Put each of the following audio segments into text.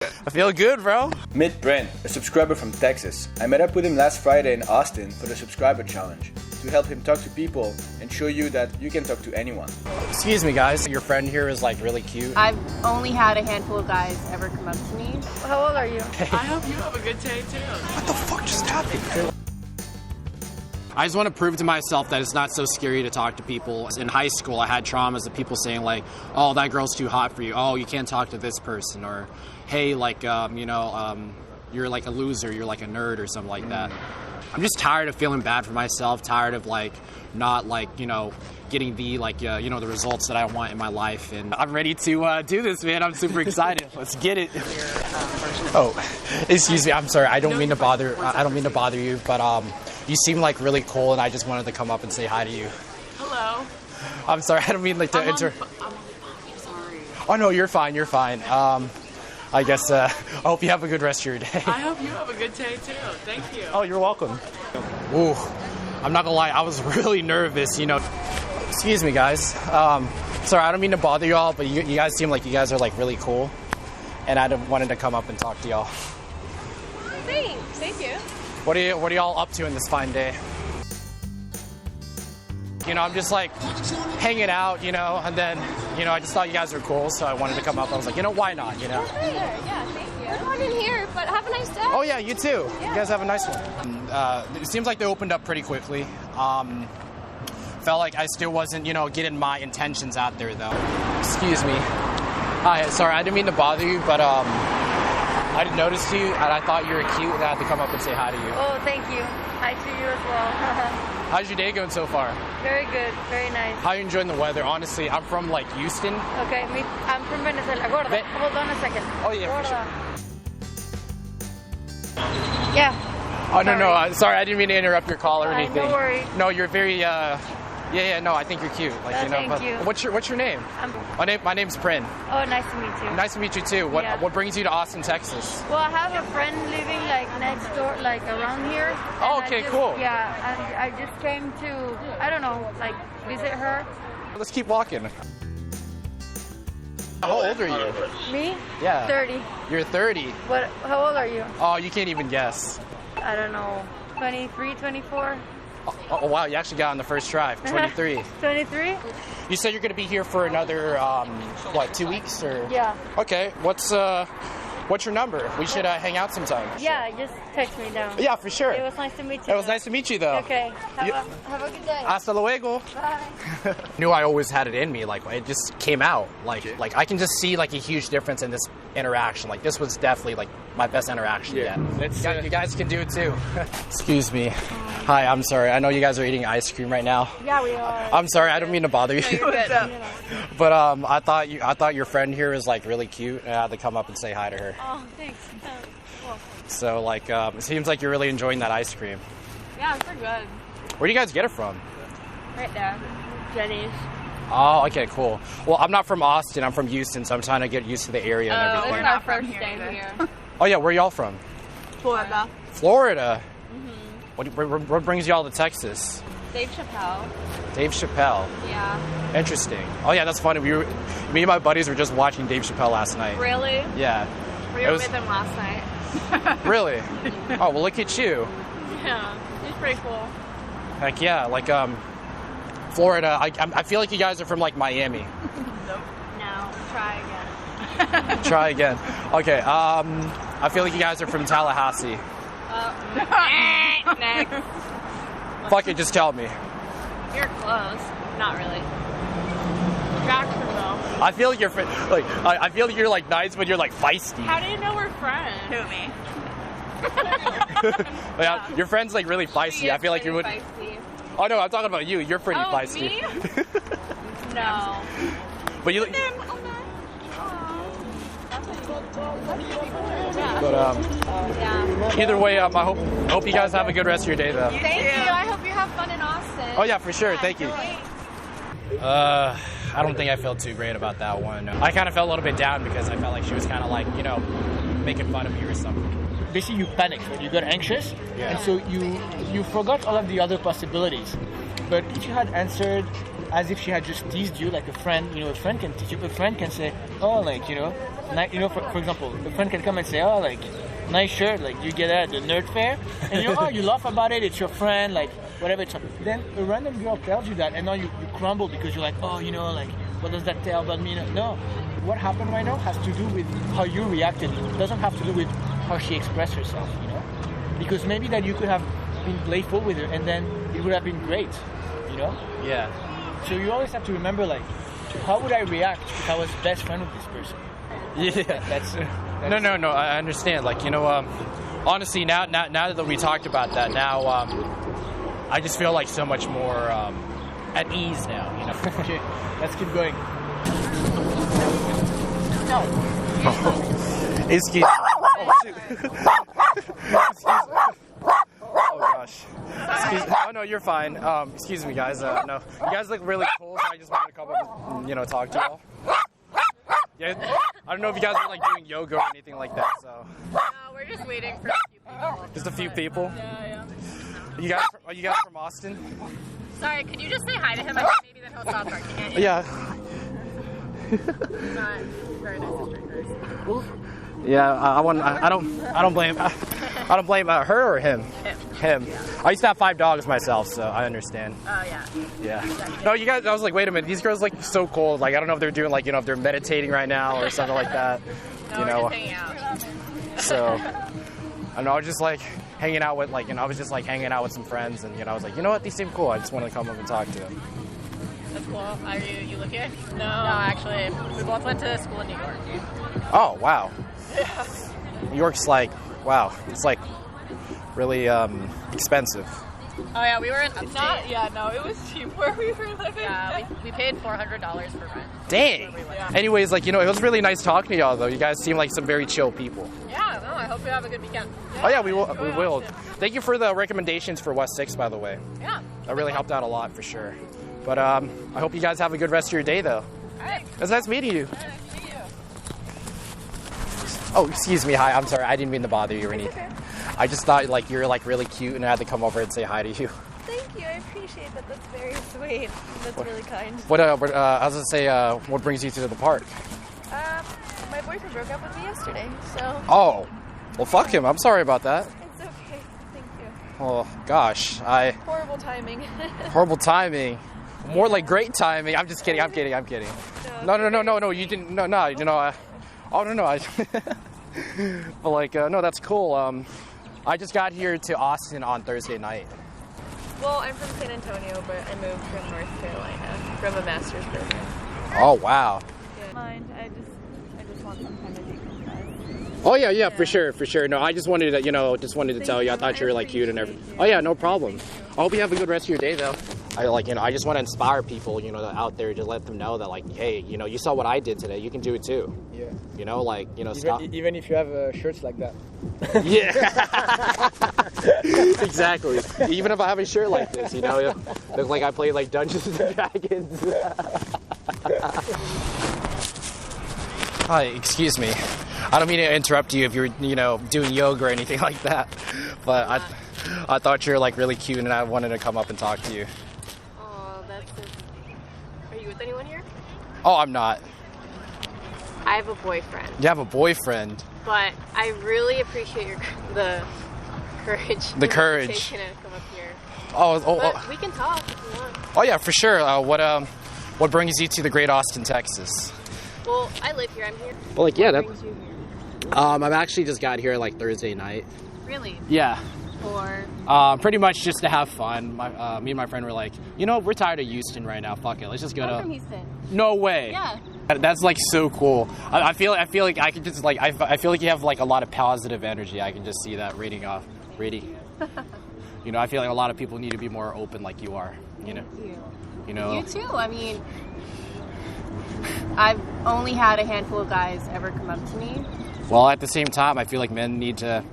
I feel good, bro. Meet Brent, a subscriber from Texas. I met up with him last Friday in Austin for the subscriber challenge to help him talk to people and show you that you can talk to anyone. Excuse me, guys. Your friend here is like really cute. I've only had a handful of guys ever come up to me. How old are you? I hope you have a good day too. What the fuck just happened? I just want to prove to myself that it's not so scary to talk to people. In high school, I had traumas of people saying like, oh, that girl's too hot for you. Oh, you can't talk to this person. Or, hey, like, you're like a loser. You're like a nerd or something like that. I'm just tired of feeling bad for myself. Tired of like not like, getting the like, the results that I want in my life. And I'm ready to do this, man. I'm super excited. Let's get it. Oh, excuse me. I'm sorry. I don't mean to bother. I don't mean to bother you, but you seem like really cool, and I just wanted to come up and say hi to you. Hello. I'm sorry. I don't mean like to enter. I'm sorry. Oh no, you're fine. You're fine. I guess I hope you have a good rest of your day. I hope you have a good day too. Thank you. Oh, you're welcome. Ooh, I'm not gonna lie. I was really nervous. Excuse me, guys. Sorry, I don't mean to bother you all, but you guys seem like you guys are like really cool, and I wanted to come up and talk to y'all. Thanks. Thank you. What are y'all up to in this fine day? I'm just like hanging out, and then, I just thought you guys were cool, so I wanted to come up. I was like, why not, Yeah, thank you. Everyone in here, but have a nice day. Oh yeah, you too. Yeah. You guys have a nice one. It seems like they opened up pretty quickly. Felt like I still wasn't, getting my intentions out there though. Excuse me. Hi, sorry, I didn't mean to bother you, but I noticed you, and I thought you were cute, and I had to come up and say hi to you. Oh, thank you. Hi to you as well. How's your day going so far? Very good. Very nice. How are you enjoying the weather? Honestly, I'm from like Houston. Okay, I'm from Venezuela. Gorda, hold on a second. Oh yeah, Gorda. for sure. Yeah. Oh no, sorry, I didn't mean to interrupt your call or anything. No worries. No, you're very no, I think you're cute. Like, thank you. What's your name? My name's Prin. Oh, nice to meet you. Nice to meet you too. What brings you to Austin, Texas? Well, I have a friend living like next door, like around here. Oh, okay, cool. Yeah, I just came to, I don't know, like visit her. Let's keep walking. How old are you? Me? Yeah. 30. You're 30. How old are you? Oh, you can't even guess. I don't know. 23, 24? Oh wow, you actually got on the first try. 23. 23? You said you're going to be here for another, 2 weeks? Or? Yeah. Okay, what's your number? We should hang out sometime. Yeah, just text me down. Yeah, for sure. It was nice to meet you. It was nice to meet you, though. Okay, have a good day. Hasta luego. Bye. Knew I always had it in me. Like, it just came out. Like I can just see like a huge difference in this interaction. Like, this was definitely like my best interaction yet. You guys can do it too. Excuse me. Hi, I'm sorry. I know you guys are eating ice cream right now. Yeah, we are. I'm sorry. I don't mean to bother you. No, you're good. But I thought your friend here was like really cute, and I had to come up and say hi to her. Oh, thanks. Cool. So like, it seems like you're really enjoying that ice cream. Yeah, it's pretty good. Where do you guys get it from? Right there. Jenny's. Oh, okay, cool. Well, I'm not from Austin. I'm from Houston, so I'm trying to get used to the area and everything. This is our first day here. Oh yeah, where y'all from? Florida. Florida. What brings y'all to Texas? Dave Chappelle. Dave Chappelle. Yeah. Interesting. Oh yeah, that's funny. Me and my buddies were just watching Dave Chappelle last night. Really? Yeah. We were with him last night. Really? Oh well, look at you. Yeah, he's pretty cool. Heck yeah, like Florida. I feel like you guys are from like Miami. Nope. No. Try again. Try again. Okay. I feel like you guys are from Tallahassee. Next. Fuck it, just tell me. You're close. Not really. Jacksonville. I feel like you're I feel like you're like nice, but you're like feisty. How do you know we're friends? Who, me? Yeah, your friend's like really feisty. I feel like you would. Feisty. Oh no, I'm talking about you. You're pretty feisty. Me? No. But you. But yeah. Either way, I hope you guys have a good rest of your day, though. Thank you. I hope you have fun in Austin. Oh yeah, for sure. Thank you. I don't think I felt too great about that one. I kind of felt a little bit down because I felt like she was kind of like, making fun of me or something. Basically, you panicked, you got anxious, and so you forgot all of the other possibilities. But if you had answered as if she had just teased you like a friend. You know, a friend can tease you. A friend can say, oh, like, you know, for example, a friend can come and say, oh, like, nice shirt, like, you get that at the nerd fair, and you know, oh, you laugh about it, it's your friend, like, whatever. Then a random girl tells you that, and now you crumble because you're like, oh, you know, like, what does that tell about me? No, what happened right now has to do with how you reacted. It doesn't have to do with how she expressed herself, you know? Because maybe that you could have been playful with her, and then it would have been great, you know? Yeah. So you always have to remember, like, how would I react if I was best friend with this person? Yeah. That's No. I understand. Like, you know, honestly, now that we talked about that, now I just feel like so much more at ease now. You know. Okay, let's keep going. Excuse. Oh shit. Oh gosh. Oh no, you're fine. Excuse me, guys. No, you guys look really cool, so I just wanted to come up and talk to y'all. Yeah, I don't know if you guys are like doing yoga or anything like that. So. No, we're just waiting for a few people. Just a few people. Yeah. Are you guys from Austin? Sorry, could you just say hi to him? I think maybe then he'll stop barking at you. Yeah. Not very nice strangers. Yeah, I don't blame her or him. Him. I used to have 5 dogs myself, so I understand. Oh yeah. Yeah. No, you guys. I was like, wait a minute. These girls look so cool. Like, I don't know if they're doing like, if they're meditating right now or something like that. No, we're just hanging out. So, I was just like hanging out with I was just like hanging out with some friends, and I was like, you know what? These seem cool. I just wanted to come up and talk to them. That's cool. Are you live here? No, actually, we both went to school in New York. Oh wow. Yeah. New York's like, wow. It's like really expensive. Oh yeah, we were in upstate. It was cheap where we were living. Yeah, we paid $400 for rent. Dang. Anyways, it was really nice talking to y'all, though. You guys seem like some very chill people. Yeah, no, I hope you have a good weekend. Oh yeah, we will. Thank you for the recommendations for West 6, by the way. Yeah. That really helped out a lot for sure. But I hope you guys have a good rest of your day, though. All right. It was nice meeting you. All right, nice to meet you. Oh, excuse me. Hi. I'm sorry. I didn't mean to bother you or anything. Okay. I just thought you're really cute, and I had to come over and say hi to you. Thank you. I appreciate that. That's very sweet. That's really kind. I was gonna say, what brings you to the park? My boyfriend broke up with me yesterday, so. Oh, well, fuck him. I'm sorry about that. It's okay. Thank you. Oh gosh, Horrible timing. horrible timing. More like great timing. I'm just kidding. I'm kidding. No. You didn't. No. Oh no. But no, that's cool. I just got here to Austin on Thursday night. Well, I'm from San Antonio, but I moved from North Carolina from a master's program. Oh wow. Yeah. Mind. I just want some time to decompress. Oh yeah, for sure. No, I just wanted to tell you. I thought you were cute and everything. Oh yeah, no problem. I hope you have a good rest of your day though. I just want to inspire people, out there to let them know that hey, you saw what I did today. You can do it too. Yeah. Stop. Even if you have shirts like that. Yeah. Exactly. Even if I have a shirt like this, look like I play Dungeons and Dragons. Hi, excuse me. I don't mean to interrupt you if you're, doing yoga or anything like that. But I thought you were really cute, and I wanted to come up and talk to you. Oh, that's so. Are you with anyone here? Oh, I'm not. I have a boyfriend. You have a boyfriend. But I really appreciate the courage. The courage. Taking to come up here. Oh. We can talk if you want. Oh yeah, for sure. What brings you to the great Austin, Texas? Well, I live here. I'm here. Well, What brings you here? I've actually just got here Thursday night. Really? Yeah. Or? Pretty much just to have fun. Me and my friend were like, we're tired of Houston right now. Fuck it, let's just go I'm to. from Houston. No way. Yeah. That's so cool. I feel like I can just I feel like you have a lot of positive energy. I can just see that reading. I feel like a lot of people need to be more open like you are. Thank you. You too. I mean, I've only had a handful of guys ever come up to me. Well, at the same time, I feel like men need to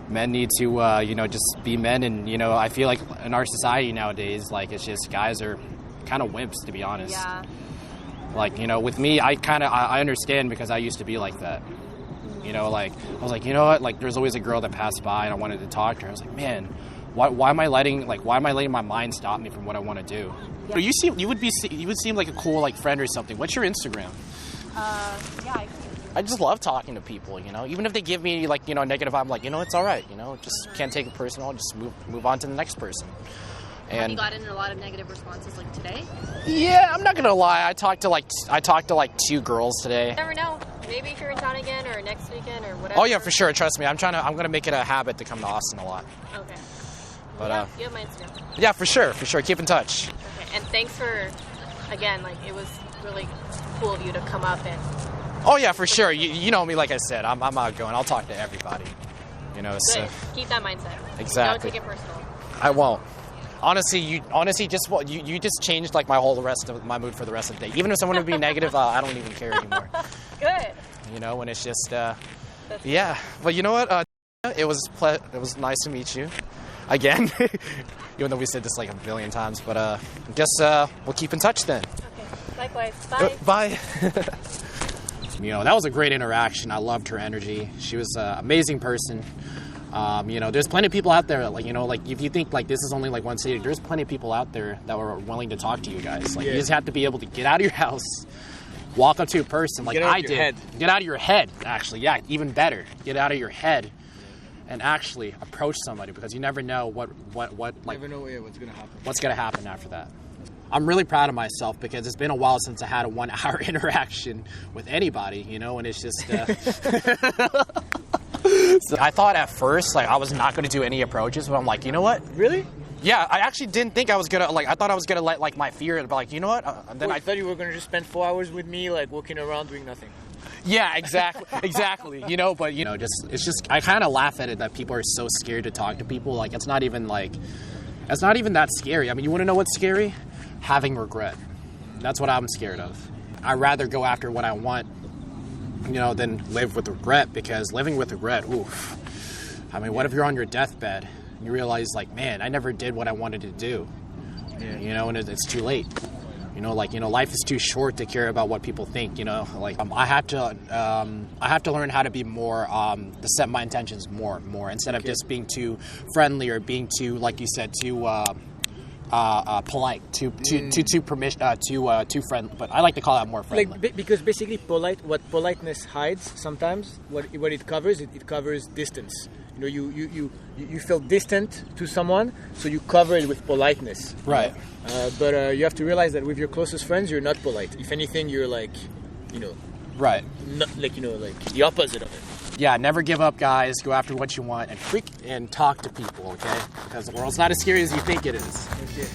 just be men, and I feel like in our society nowadays, it's just guys are kind of wimps, to be honest. Yeah. With me, I understand because I used to be like that. I was like, you know what? There's always a girl that passed by and I wanted to talk to her. I was like, man, Why am I letting my mind stop me from what I want to do? Yeah. You would seem like a cool like friend or something. What's your Instagram? Yeah. I just love talking to people, you know. Even if they give me like, you know, a negative, I'm like, you know, it's all right, you know, just can't take it personal, just move on to the next person. And have you gotten a lot of negative responses like today? Yeah, I'm not gonna lie. I talked to like 2 girls today. You never know. Maybe if you're in town again or next weekend or whatever. Oh yeah, for sure. Trust me. I'm gonna make it a habit to come to Austin a lot. Okay. But yeah, you have my Instagram. Yeah, for sure. Keep in touch. Okay. And thanks for, again, like it was really cool of you to come up and. Oh yeah, for sure. You know me, like I said, I'm outgoing. I'll talk to everybody. You know. Good. So keep that mindset. Exactly. Don't take it personal. I won't. Honestly, you just changed like my rest of my mood for the rest of the day. Even if someone would be negative, I don't even care anymore. Good. You know, when it's just yeah. But you know what? It was nice to meet you again. Even though we said this like a billion times, but I guess we'll keep in touch then. Okay. Likewise. Bye. Bye. You know, that was a great interaction. I loved her energy. She was an amazing person. You know, there's plenty of people out there, like, you know, like if you think like this is only like one city, there's plenty of people out there that were willing to talk to you guys. Like, you just have to be able to get out of your house, walk up to a person like I did. Get out of your head, actually. Yeah, even better. Get out of your head and actually approach somebody, because you never know what like, never know what's gonna happen. What's gonna happen after that. I'm really proud of myself because it's been a while since I had a 1-hour interaction with anybody, you know, and it's just so I thought at first like I was not going to do any approaches, but I'm like, you know what? Really? Yeah, I actually didn't think I was gonna I thought I was gonna let like my fear, but like, you know what? And then I thought you were gonna just spend 4 hours with me, like walking around doing nothing. Yeah, exactly. You know, but you know, it's just I kind of laugh at it that people are so scared to talk to people. Like it's not even that scary. I mean, you want to know what's scary? Having regret. That's what I'm scared of. I'd rather go after what I want, you know, than live with regret, because living with regret, oof. I mean, what if you're on your deathbed and you realize, like, man, I never did what I wanted to do, you know, and it's too late. You know, like, you know, life is too short to care about what people think, you know. Like, I have to learn how to be more, to set my intentions more, instead of just being too friendly or being too, like you said, too polite, too friendly. But I like to call that more friendly. Like, because basically what politeness hides sometimes, what it covers, it covers distance. You know, you feel distant to someone, so you cover it with politeness. Right. But you have to realize that with your closest friends, you're not polite. If anything, you're like, you know. Right. Not, like, you know, like the opposite of it. Yeah, never give up, guys. Go after what you want and talk to people, okay? Because the world's not as scary as you think it is. Okay.